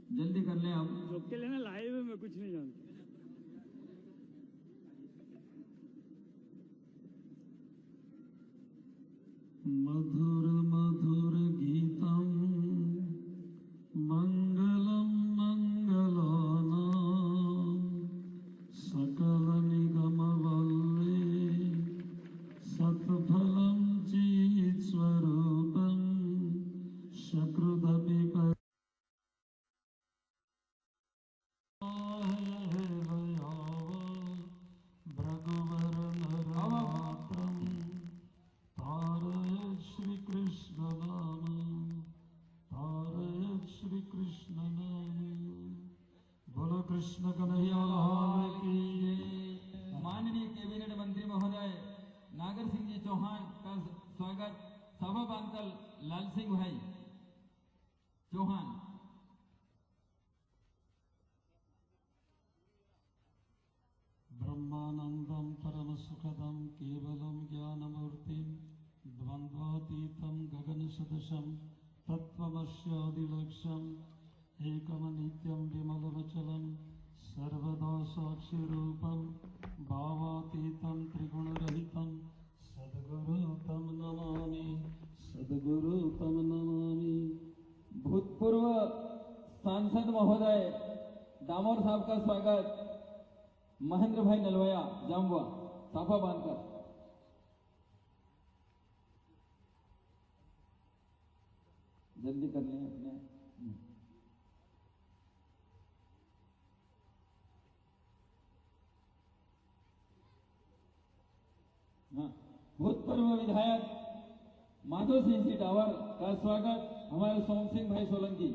जल्दी कर ले आप। रोक के लेना, लाइव है, मैं कुछ नहीं जानता। मधुर मधुर गीतम मंगलम मंगलानां सकल निगम वल्ले सत्फलं चित् स्वरूपं सकृदपि कृष्ण कन्हैया लाल की जय। माननीय कैबिनेट मंत्री महोदय नागर सिंह जी चौहान का स्वागत सभा बांधकर लाल सिंह भाई चौहान। ब्रह्मानंदम परम सुखदम केवलम ज्ञानमूर्तिम द्वंद्वातीतं गगन सदृशं तत्त्वमस्यादिलक्ष्यम् एकम नित्यं विमलवचलं सर्वदा साक्षिरूपं भावातीतं त्रिगुणरहितं सद्गुरु तं नमामि, सद्गुरु तं नमामि। भूतपूर्व सांसद महोदय दामोर साहब का स्वागत महेंद्र भाई नलवया जामवा साफा बांधकर। जल्दी कर लें अपने। भूतपूर्व विधायक माधव सिंह जी टावर का स्वागत हमारे सोम सिंह भाई सोलंकी।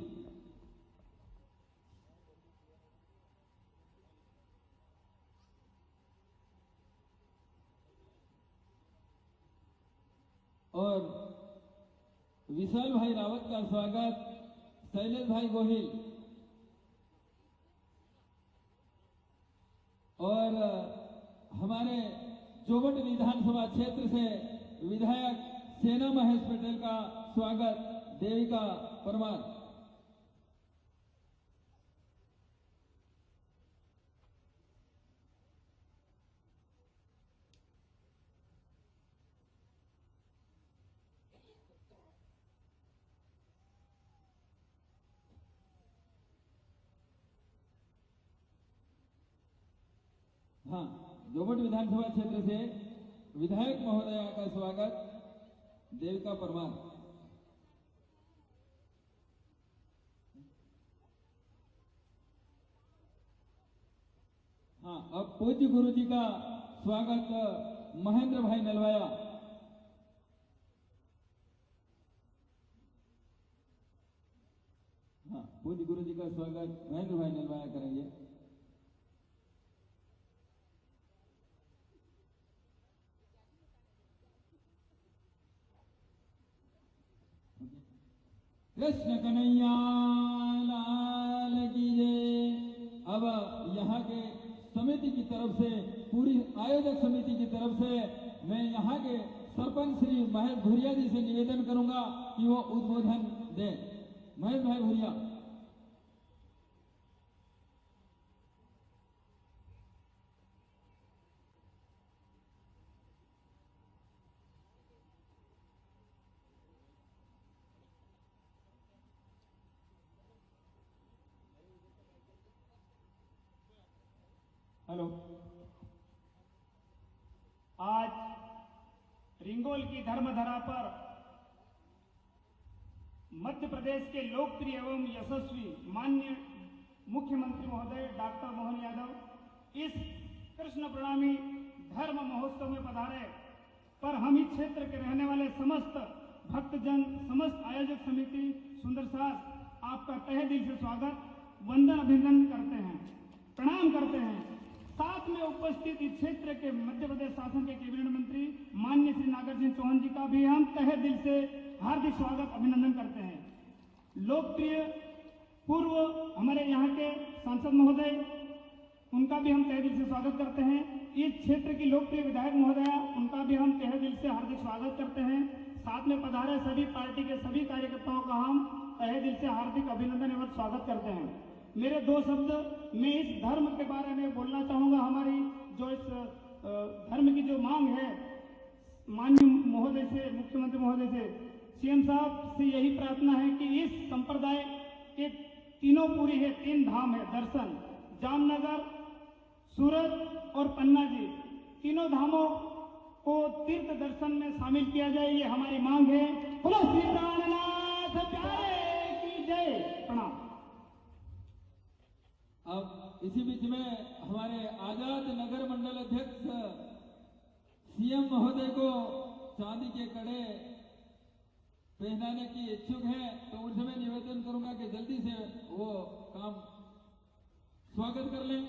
और विशाल भाई रावत का स्वागत शैलेश भाई गोहिल। और हमारे जोबट विधानसभा क्षेत्र से विधायक सेना महेश पटेल का स्वागत देविका परमार। हाँ, जोबट विधानसभा क्षेत्र से विधायक महोदया का स्वागत देविका परमार। हाँ, अब पूज्य गुरु जी का स्वागत महेंद्र भाई नलवाया। हाँ, पूज्य गुरु जी का स्वागत महेंद्र भाई नलवाया करेंगे। कृष्ण कन्हैया लाल की जय। अब यहाँ के समिति की तरफ से, पूरी आयोजक समिति की तरफ से मैं यहाँ के सरपंच श्री महेश भूरिया जी से निवेदन करूंगा कि वो उद्बोधन दें। महेश भाई भूरिया। हेलो। आज रिंगोल की धर्मधरा पर मध्य प्रदेश के लोकप्रिय एवं यशस्वी माननीय मुख्यमंत्री महोदय डॉक्टर मोहन यादव इस कृष्ण प्रणामी धर्म महोत्सव में पधारे पर हम इस क्षेत्र के रहने वाले समस्त भक्तजन, समस्त आयोजक समिति सुंदर साहब आपका तहे दिल से स्वागत, वंदन, अभिनंदन करते हैं, प्रणाम करते हैं। साथ में उपस्थित इस क्षेत्र के मध्य प्रदेश शासन के कैबिनेट मंत्री माननीय श्री नागर सिंह चौहान जी का भी हम तहे दिल से हार्दिक स्वागत, अभिनंदन करते हैं। लोकप्रिय पूर्व हमारे यहाँ के सांसद महोदय, उनका भी हम तहे दिल से स्वागत करते हैं। इस क्षेत्र की लोकप्रिय विधायक महोदया, उनका भी हम तहे दिल से हार्दिक स्वागत करते हैं। साथ में पधारे सभी पार्टी के सभी कार्यकर्ताओं का हम तहे दिल से हार्दिक अभिनंदन एवं स्वागत करते हैं। मेरे दो शब्द मैं इस धर्म के बारे में बोलना चाहूंगा। हमारी जो इस धर्म की जो मांग है, माननीय महोदय से, मुख्यमंत्री महोदय से, सीएम साहब से यही प्रार्थना है कि इस संप्रदाय के तीनों पूरी है, 3 धाम है दर्शन, जामनगर, सूरत और पन्ना जी, तीनों धामों को तीर्थ दर्शन में शामिल किया जाए, ये हमारी मांग है। बोलो श्री प्राणनाथ प्यारे की जय। प्रणाम। अब इसी बीच में हमारे आजाद नगर मंडल अध्यक्ष सीएम महोदय को चांदी के कड़े पहनाने की इच्छुक है, तो उनसे मैं निवेदन करूंगा कि जल्दी से वो काम स्वागत कर लें।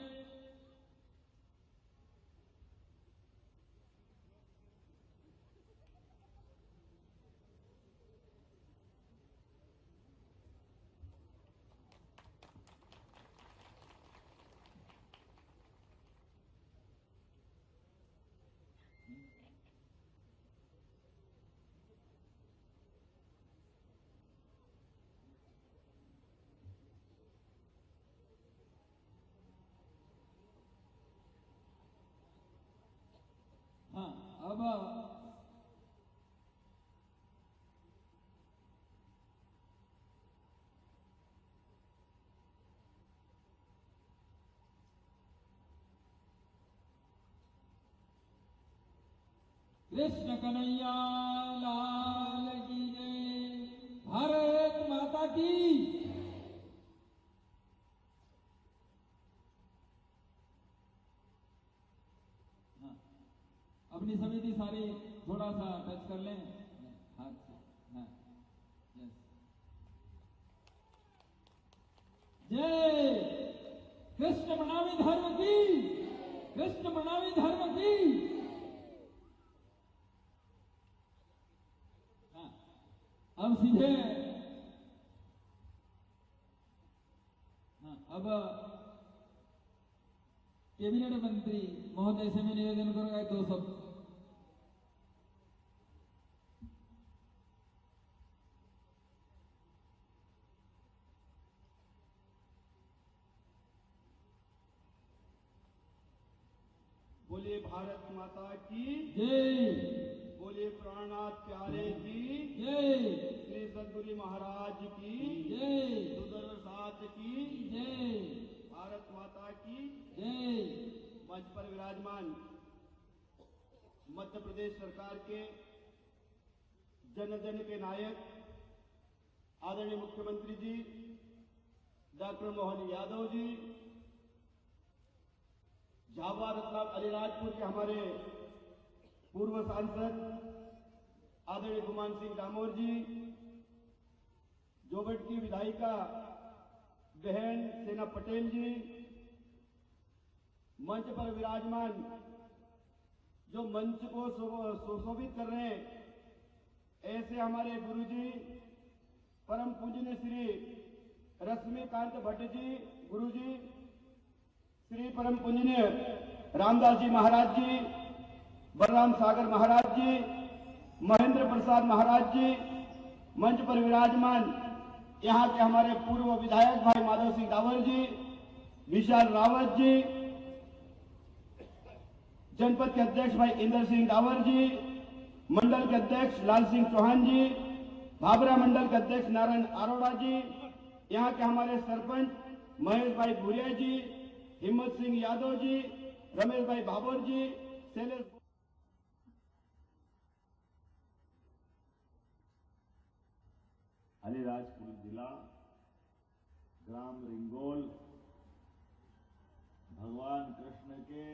हाँ, अब कृष्ण कन्हैया लाल की जय, भारत माता की। हाँ, अपनी समिति सारी थोड़ा सा टच कर लें हाथ से। हाँ, यस। जय कृष्ण प्रणामी धर्म की, कृष्ण प्रणामी धर्म की। हाँ, अब सीधे हाँ, अब कैबिनेट मंत्री महोदय से मैं निवेदन करूंगा 2 शब्द। बोलिए भारत माता की जय, बोलिए प्राणनाथ प्यारे की जय, श्री सद्गुरु महाराज की जय, सुदर्शन की जय, भारत माता की जय। मंच पर विराजमान मध्य प्रदेश सरकार के जन जन के नायक आदरणीय मुख्यमंत्री जी डॉक्टर मोहन यादव जी, झाबा रतलाम अलीराजपुर के हमारे पूर्व सांसद आदरणीय गुमान सिंह डामोर जी, जोबट की विधायिका बहन सेना पटेल जी, मंच पर विराजमान जो मंच को सुशोभित कर रहे हैं ऐसे हमारे गुरुजी परम पूजनीय श्री रश्मिकांत भट्ट जी गुरुजी, श्री परम पूजनीय रामदास जी महाराज जी, बलराम सागर महाराज जी, महेंद्र प्रसाद महाराज जी, मंच पर विराजमान यहाँ के हमारे पूर्व विधायक भाई माधव सिंह डावर जी, विशाल रावत जी, जनपद के अध्यक्ष भाई इंदर सिंह डावर जी, मंडल के अध्यक्ष लाल सिंह चौहान जी, भाबरा मंडल के अध्यक्ष नारायण अरोड़ा जी, यहाँ के हमारे सरपंच महेश भाई भूरिया जी, हिम्मत सिंह यादव जी, रमेश भाई बाबर जी, शैलेश अलीराजपुर जिला ग्राम रिंगोल भगवान कृष्ण के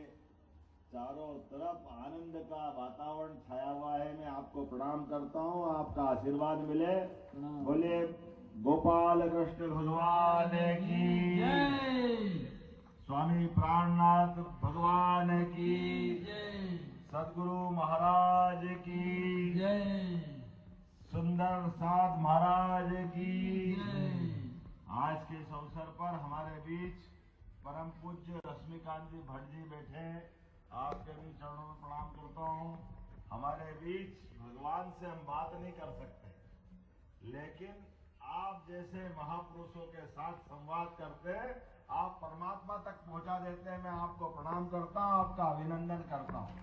चारों तरफ आनंद का वातावरण छाया हुआ है। मैं आपको प्रणाम करता हूं, आपका आशीर्वाद मिले। बोले गोपाल कृष्ण भगवान की जय, स्वामी प्राणनाथ भगवान की जय, सदगुरु महाराज की जय, सुंदर साध महाराज की जय। आज के इस अवसर पर हमारे बीच परम पूज्य रश्मिकांत जी भट्ट जी बैठे, आपके भी चरणों में प्रणाम करता हूँ। हमारे बीच भगवान से हम बात नहीं कर सकते, लेकिन आप जैसे महापुरुषों के साथ संवाद करते आप परमात्मा तक पहुंचा देते हैं। मैं आपको प्रणाम करता हूं, आपका अभिनंदन करता हूं।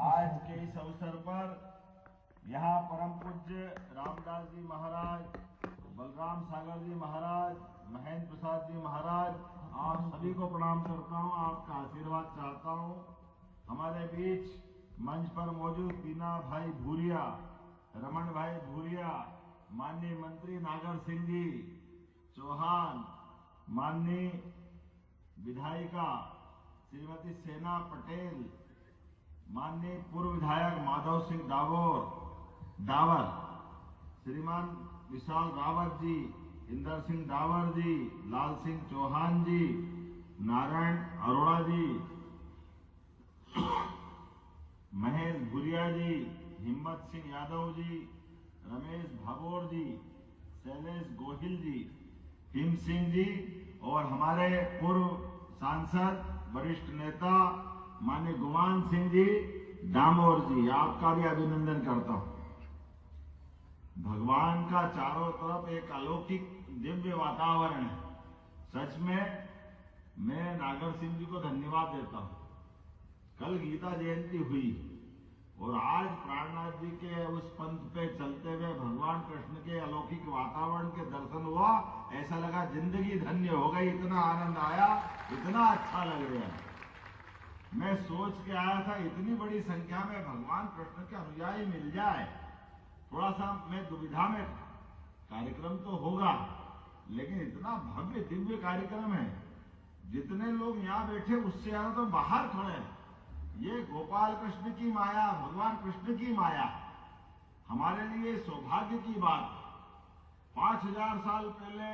आज के इस अवसर पर यहाँ परम पूज्य रामदास जी महाराज, बलराम सागर जी महाराज, महेंद्र प्रसाद जी महाराज, आप सभी को प्रणाम करता हूँ, आपका आशीर्वाद चाहता हूँ। हमारे बीच मंच पर मौजूद दीना भाई भूरिया, रमन भाई भूरिया, माननीय मंत्री नागर सिंह जी चौहान, माननीय विधायिका श्रीमती सेना पटेल, माननीय पूर्व विधायक माधव सिंह डावर, श्रीमान विशाल रावत जी, इंदर सिंह डावर जी, लाल सिंह चौहान जी, नारायण अरोड़ा जी, महेश भूरिया जी, हिम्मत सिंह यादव जी, रमेश भागोर जी, शैलेश गोहिल जी, भीम सिंह जी और हमारे पूर्व सांसद वरिष्ठ नेता माननीय गुमान सिंह जी डामोर जी, आपका भी अभिनंदन करता हूं। भगवान का चारों तरफ एक अलौकिक दिव्य वातावरण है। सच में मैं नागर सिंह जी को धन्यवाद देता हूं। कल गीता जयंती हुई और आज प्राणनाथ जी के उस पंथ पे चलते हुए भगवान कृष्ण के अलौकिक वातावरण के दर्शन हुआ। ऐसा लगा जिंदगी धन्य हो गई, इतना आनंद आया, इतना अच्छा लग रहा है। मैं सोच के आया था इतनी बड़ी संख्या में भगवान कृष्ण के अनुयायी मिल जाए, थोड़ा सा मैं दुविधा में। कार्यक्रम तो होगा लेकिन इतना भव्य दिव्य कार्यक्रम है, जितने लोग यहाँ बैठे उससे ज्यादा तो बाहर खड़े हैं। ये गोपाल कृष्ण की माया, भगवान कृष्ण की माया हमारे लिए सौभाग्य की बात। 5000 साल पहले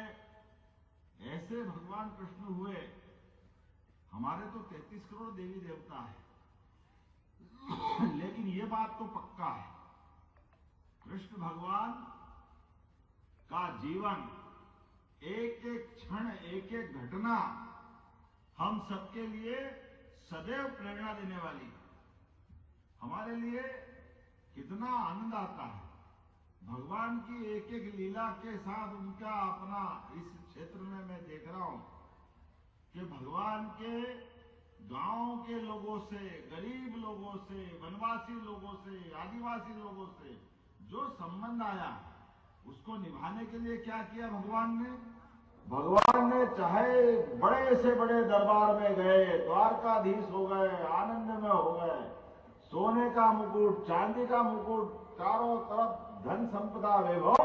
ऐसे भगवान कृष्ण हुए। हमारे तो 33 करोड़ देवी देवता है लेकिन ये बात तो पक्का है, कृष्ण भगवान का जीवन, एक एक क्षण, एक एक घटना हम सबके लिए सदैव प्रेरणा देने वाली है। हमारे लिए कितना आनंद आता है भगवान की एक एक लीला के साथ उनका अपना। इस क्षेत्र में मैं देख रहा हूं कि भगवान के गांव के लोगों से, गरीब लोगों से, वनवासी लोगों से, आदिवासी लोगों से जो संबंध आया उसको निभाने के लिए क्या किया भगवान ने? भगवान ने चाहे बड़े से बड़े दरबार में गए, द्वारकाधीश हो गए, आनंद में हो गए, सोने का मुकुट, चांदी का मुकुट, चारों तरफ धन संपदा वैभव,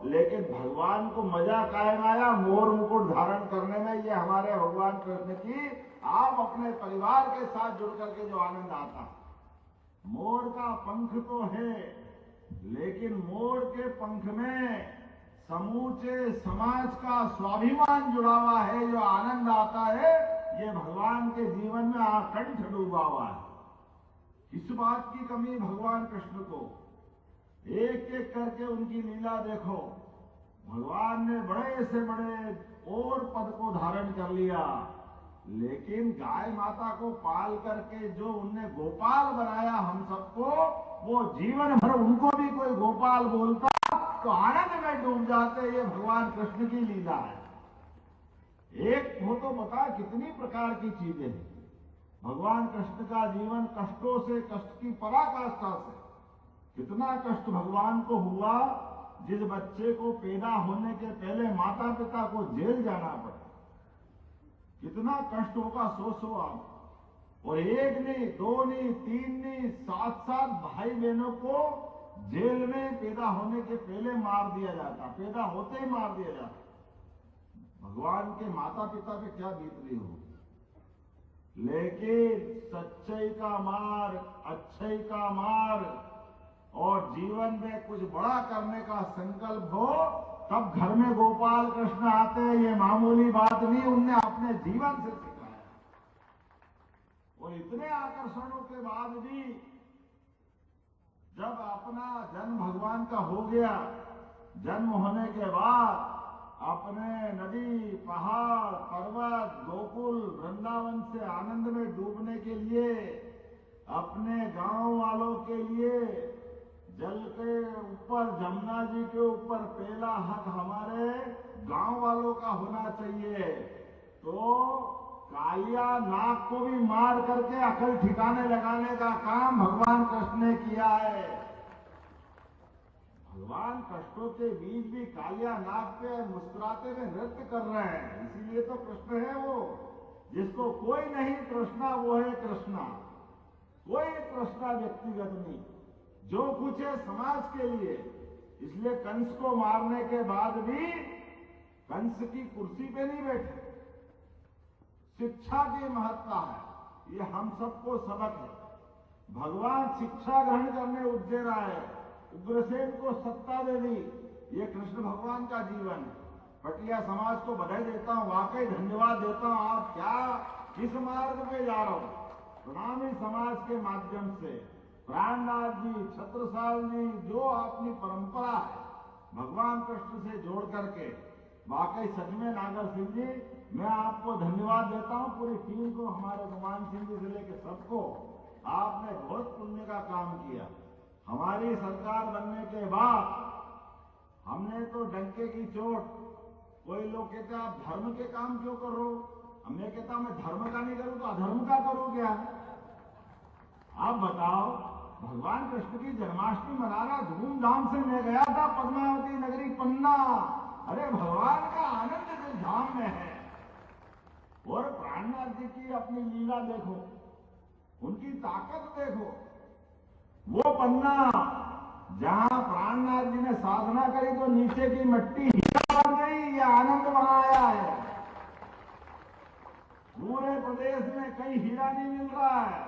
लेकिन भगवान को मजा कायम आया मोर मुकुट धारण करने में। ये हमारे भगवान कृष्ण की आप अपने परिवार के साथ जुड़ करके जो आनंद आता है। मोर का पंख तो है लेकिन मोर के पंख में समूचे समाज का स्वाभिमान जुड़ा हुआ है। जो आनंद आता है ये भगवान के जीवन में आकंठ डूबा हुआ है। इस बात की कमी भगवान कृष्ण को, एक एक करके उनकी लीला देखो। भगवान ने बड़े से बड़े और पद को धारण कर लिया, लेकिन गाय माता को पाल करके जो उनने गोपाल बनाया हम सबको, वो जीवन भर उनको भी कोई गोपाल बोलता तो आनंद में डूब जाते। ये भगवान कृष्ण की लीला है। एक हो तो बता कितनी प्रकार की चीजें हैं। भगवान कृष्ण का जीवन कष्टों से, कष्ट की पराकाष्ठा से, कितना कष्ट भगवान को हुआ। जिस बच्चे को पैदा होने के पहले माता पिता को जेल जाना पड़ा, कितना कष्ट होगा सोचो आप। और एक नहीं, दो नहीं, तीन नहीं, 7-7 भाई बहनों को जेल में पैदा होने के पहले मार दिया जाता, पैदा होते ही मार दिया जाता। भगवान के माता पिता पे क्या बीत रही हो। लेकिन सच्चाई का मार्ग, अच्छाई का मार्ग और जीवन में कुछ बड़ा करने का संकल्प हो, तब घर में गोपाल कृष्ण आते हैं। ये मामूली बात नहीं, उनने अपने जीवन से सिखाया। और इतने आकर्षणों के बाद भी जब अपना जन्म भगवान का हो गया, जन्म होने के बाद अपने नदी, पहाड़, पर्वत, गोकुल, वृंदावन से आनंद में डूबने के लिए, अपने गांव वालों के लिए जल के ऊपर, जमुना जी के ऊपर पहला हक हमारे गांव वालों का होना चाहिए। तो कालिया नाग को भी मार करके अकल ठिकाने लगाने का काम भगवान कृष्ण ने किया है। भगवान कष्टों के बीच भी कालिया नाग पे मुस्कुराते हुए नृत्य कर रहे हैं। इसीलिए तो कृष्ण है वो, जिसको कोई नहीं तृष्णा वो है कृष्णा। कोई तृष्णा व्यक्तिगत नहीं, जो कुछ है समाज के लिए। इसलिए कंस को मारने के बाद भी कंस की कुर्सी पे नहीं बैठे। शिक्षा की महत्ता है, ये हम सबको सबक है। भगवान शिक्षा ग्रहण करने उज्जैन आए, उग्रसेन को सत्ता दे दी। ये कृष्ण भगवान का जीवन है। पटिया समाज को बधाई देता हूं, वाकई धन्यवाद देता हूं। आप क्या किस मार्ग पे जा रहे हो? प्रणामी समाज के माध्यम से प्राणनाथ जी, छत्रसाल जी, जो अपनी परंपरा है भगवान कृष्ण से जोड़ करके, वाकई सच में नागर सिंह जी, मैं आपको धन्यवाद देता हूं। पूरी टीम को, हमारे गुमान सिंह जी से लेकर सबको, आपने बहुत पुण्य का काम किया। हमारी सरकार बनने के बाद हमने तो डंके की चोट, कोई लोग कहते हैं आप धर्म के काम क्यों कर रहे हो? मैं कहता मैं धर्म का नहीं करूं तो अधर्म का करूं क्या? आप बताओ, भगवान कृष्ण की जन्माष्टमी मनाना धूमधाम से मैं गया था पद्मावती नगरी पन्ना। अरे भगवान का आनंद जिस धाम में है। और प्राणनाथ जी की अपनी लीला देखो, उनकी ताकत देखो। वो पन्ना जहां प्राणनाथ जी ने साधना करी तो नीचे की मिट्टी हीरा बन गई। ये आनंद बनाया है। पूरे प्रदेश में कहीं हीरा नहीं मिल रहा है,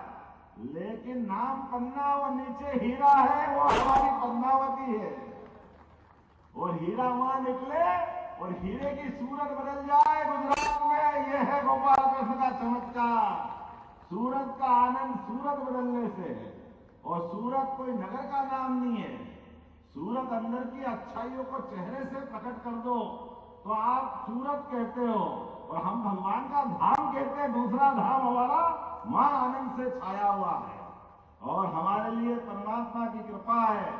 लेकिन नाम पन्ना और नीचे हीरा है, वो हमारी पद्मावती है। और हीरा वहां निकले और हीरे की सूरत बदल जाए गुजरात में, यह है गोपाल कृष्ण का चमत्कार। सूरत का आनंद सूरत बदलने से है। और सूरत कोई नगर का नाम नहीं है। सूरत अंदर की अच्छाइयों को चेहरे से प्रकट कर दो तो आप सूरत कहते हो, और हम भगवान का धाम कहते हैं। दूसरा धाम हमारा मां आनंद से छाया हुआ है। और हमारे लिए परमात्मा की कृपा है,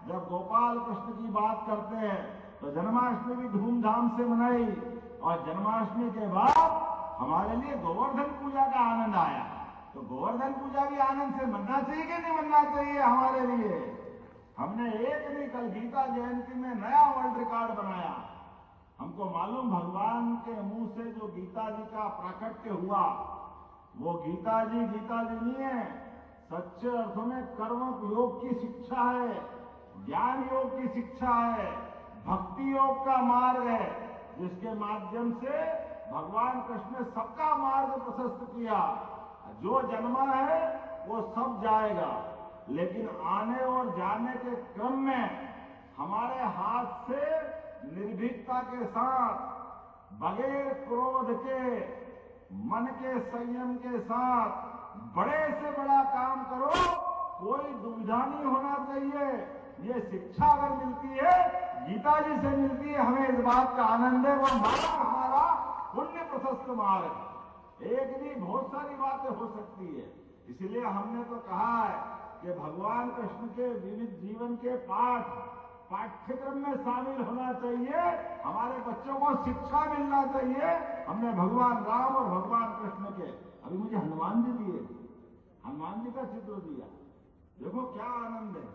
जब गोपाल कृष्ण की बात करते हैं तो जन्माष्टमी भी धूमधाम से मनाई। और जन्माष्टमी के बाद हमारे लिए गोवर्धन पूजा का आनंद आया। तो गोवर्धन पूजा भी आनंद से मनना चाहिए कि नहीं मनना चाहिए हमारे लिए? हमने एक नहीं, कल गीता जयंती में नया वर्ल्ड रिकॉर्ड बनाया। हमको मालूम भगवान के मुंह से जो गीता जी का प्राकट्य हुआ, वो गीता जी नहीं है, सच्चे अर्थों में कर्म योग की शिक्षा है, ज्ञान योग की शिक्षा है, भक्ति योग का मार्ग है, जिसके माध्यम से भगवान कृष्ण ने सबका मार्ग प्रशस्त किया। जो जन्मा है वो सब जाएगा, लेकिन आने और जाने के क्रम में हमारे हाथ से निर्भीकता के साथ, बगैर क्रोध के, मन के संयम के साथ बड़े से बड़ा काम करो, कोई दुविधा नहीं होना चाहिए। ये शिक्षा अगर मिलती है, गीता जी से मिलती है, हमें इस बात का आनंद है। वो मार्ग हमारा पुण्य प्रशस्त मार्ग है। एक नहीं, बहुत सारी बातें हो सकती है। इसलिए हमने तो कहा है कि भगवान कृष्ण के विविध जीवन के पाठ्यक्रम में शामिल होना चाहिए। हमारे बच्चों को शिक्षा मिलना चाहिए। हमने भगवान राम और भगवान कृष्ण के, अभी मुझे हनुमान जी दिए, हनुमान जी का चित्र दिया। देखो क्या आनंद है।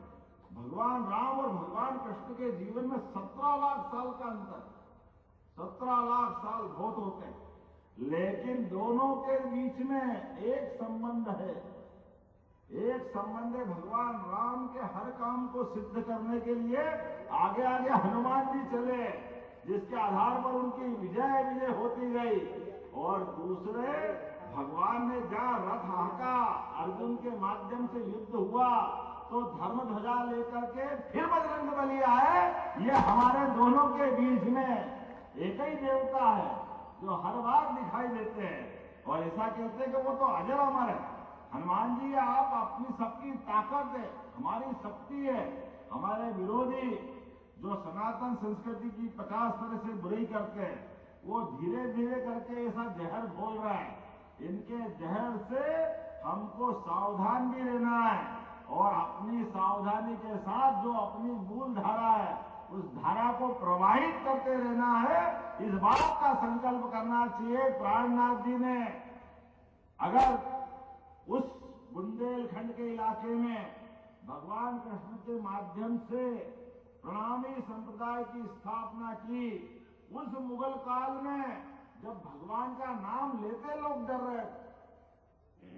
भगवान राम और भगवान कृष्ण के जीवन में 17 लाख साल का अंतर। 17 लाख साल बहुत होते हैं, लेकिन दोनों के बीच में एक संबंध है। एक संबंध है, भगवान राम के हर काम को सिद्ध करने के लिए आगे आगे हनुमान जी चले, जिसके आधार पर उनकी विजय होती गई। और दूसरे, भगवान ने जहां रथ हाका, अर्जुन के माध्यम से युद्ध हुआ, तो धर्म ध्वजा लेकर के फिर बजरंग बली आए। ये हमारे दोनों के बीच में एक ही देवता है जो हर बार दिखाई देते हैं। और ऐसा कहते हैं कि वो तो अजर अमर है। हनुमान जी, आप अपनी सबकी ताकत है, हमारी शक्ति है। हमारे विरोधी जो सनातन संस्कृति की 50 तरह से बुराई करते हैं, वो धीरे धीरे करके ऐसा जहर बोल रहा है। इनके जहर से हमको सावधान भी रहना है। और अपनी सावधानी के साथ जो अपनी मूल धारा है उस धारा को प्रवाहित करते रहना है, इस बात का संकल्प करना चाहिए। प्राणनाथ जी ने अगर उस बुंदेलखंड के इलाके में भगवान कृष्ण के माध्यम से प्रणामी संप्रदाय की स्थापना की, उस मुगल काल में जब भगवान का नाम लेते लोग डर रहे थे,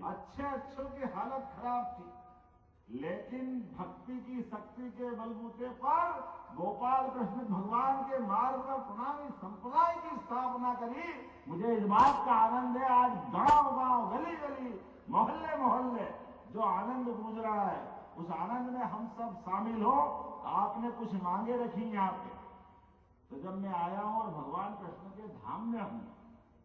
अच्छों की हालत खराब थी, लेकिन भक्ति की शक्ति के बलबूते पर गोपाल कृष्ण भगवान के मार्ग पर प्रणामी संप्रदाय की स्थापना करी। मुझे इस बात का आनंद है, आज गांव गांव गली गली मोहल्ले मोहल्ले जो आनंद गूंज रहा है, उस आनंद में हम सब शामिल हो। आपने कुछ मांगे रखी यहाँ पे, तो जब मैं आया हूं और भगवान कृष्ण के धाम में हूं,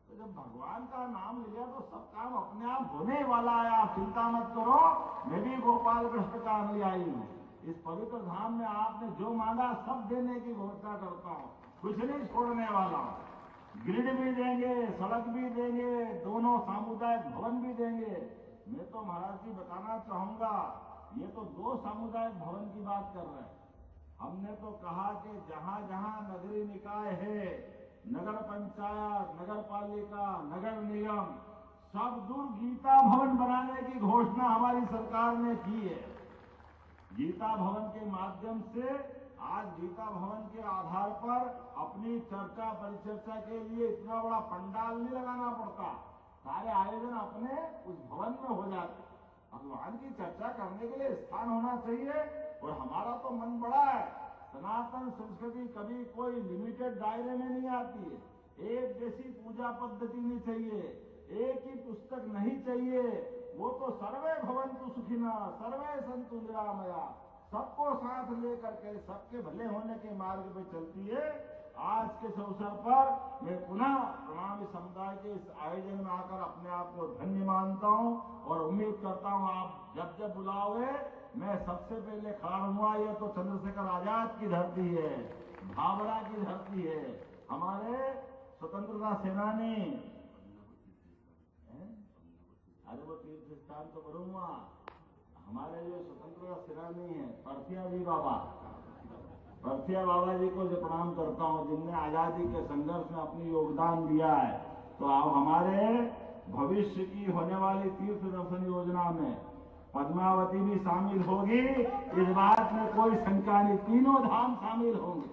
तो जब भगवान का नाम लिया तो सब काम अपने आप होने ही वाला है। आप चिंता मत करो, मैं भी गोपाल कृष्ण का अनुयायी हूं। इस पवित्र धाम में आपने जो मांगा सब देने की घोषणा करता हूं, कुछ नहीं छोड़ने वाला हूं। ग्रिड भी देंगे, सड़क भी देंगे, दोनों सामुदायिक भवन भी देंगे। मैं तो महाराज जी बताना चाहूंगा, ये तो 2 सामुदायिक भवन की बात कर रहे हैं। हमने तो कहा कि जहां जहां नगरीय निकाय है, नगर पंचायत, नगर पालिका, नगर निगम, सब दूर गीता भवन बनाने की घोषणा हमारी सरकार ने की है। गीता भवन के माध्यम से आज गीता भवन के आधार पर अपनी चर्चा परिचर्चा के लिए इतना बड़ा पंडाल नहीं लगाना पड़ता, सारे आयोजन अपने उस भवन में हो जाते। भगवान की चर्चा करने के लिए स्थान होना चाहिए। और हमारा तो मन बड़ा है, सनातन संस्कृति कभी कोई लिमिटेड दायरे में नहीं आती है। एक जैसी पूजा पद्धति नहीं चाहिए, एक ही पुस्तक नहीं चाहिए। वो तो सर्वे भवन्तु सुखिनः, सर्वे सन्तु निरामया, सबको साथ लेकर के सबके भले होने के मार्ग पे चलती है। आज के इस अवसर पर मैं पुनः प्रणामी समुदाय के इस आयोजन में आकर अपने आप को धन्य मानता हूं और उम्मीद करता हूं आप जब जब बुलाओगे मैं सबसे पहले खड़ा हुआ। यह तो चंद्रशेखर आजाद की धरती है, भाभरा की धरती है, हमारे स्वतंत्रता सेनानी। अरे वो तीर्थ स्थान तो करूंगा, हमारे जो स्वतंत्रता सेनानी है परथिया बाबा जी को जो प्रणाम करता हूं, जिनने आजादी के संघर्ष में अपनी योगदान दिया है। तो आप हमारे भविष्य की होने वाली तीर्थ दर्शन योजना में पद्मावती भी शामिल होगी, इस बात में कोई शंका नहीं। तीनों धाम शामिल होंगे,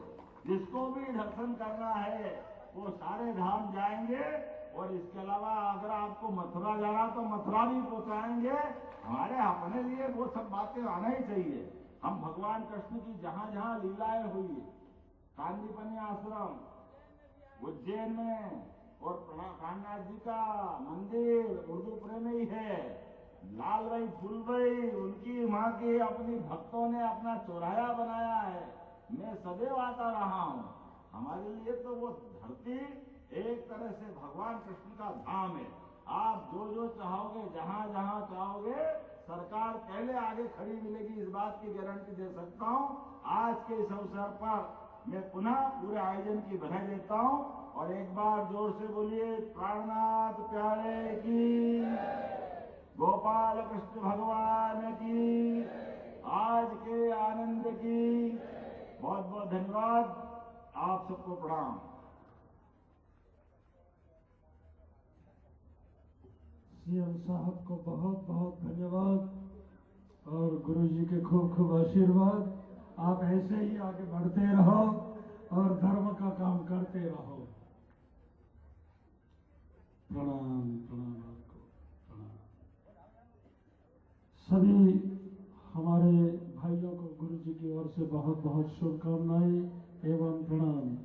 जिसको भी दर्शन करना है वो सारे धाम जाएंगे। और इसके अलावा अगर आपको मथुरा जाना तो मथुरा भी पहुंचाएंगे। हमारे अपने लिए वो सब बातें आना ही चाहिए। हम भगवान कृष्ण की जहां जहां लीलाएं हुई, कांदीपनी आश्रम उज्जैन में और प्राणनाथ जी का मंदिर उर्दूपुरे में ही है, लाल भाई फूलभाई उनकी मां की अपनी भक्तों ने अपना चौराया बनाया है। मैं सदैव आता रहा हूं। हमारे लिए तो वो धरती एक तरह से भगवान कृष्ण का धाम है। आप जो जो चाहोगे, जहां जहां चाहोगे, सरकार पहले आगे खड़ी मिलेगी, इस बात की गारंटी दे सकता हूं। आज के इस अवसर पर मैं पुनः पूरे आयोजन की बधाई देता हूं और एक बार जोर से बोलिए प्राणनाथ प्यारे की, गोपाल कृष्ण भगवान की, आज के आनंद की। बहुत बहुत धन्यवाद, आप सबको प्रणाम। सीएम साहब को बहुत बहुत धन्यवाद और गुरुजी के खूब खूब आशीर्वाद। आप ऐसे ही आगे बढ़ते रहो और धर्म का काम करते रहो। प्रणाम प्रणाम आपको, प्रणाम। सभी हमारे भाइयों को गुरुजी की ओर से बहुत बहुत शुभकामनाएं एवं प्रणाम।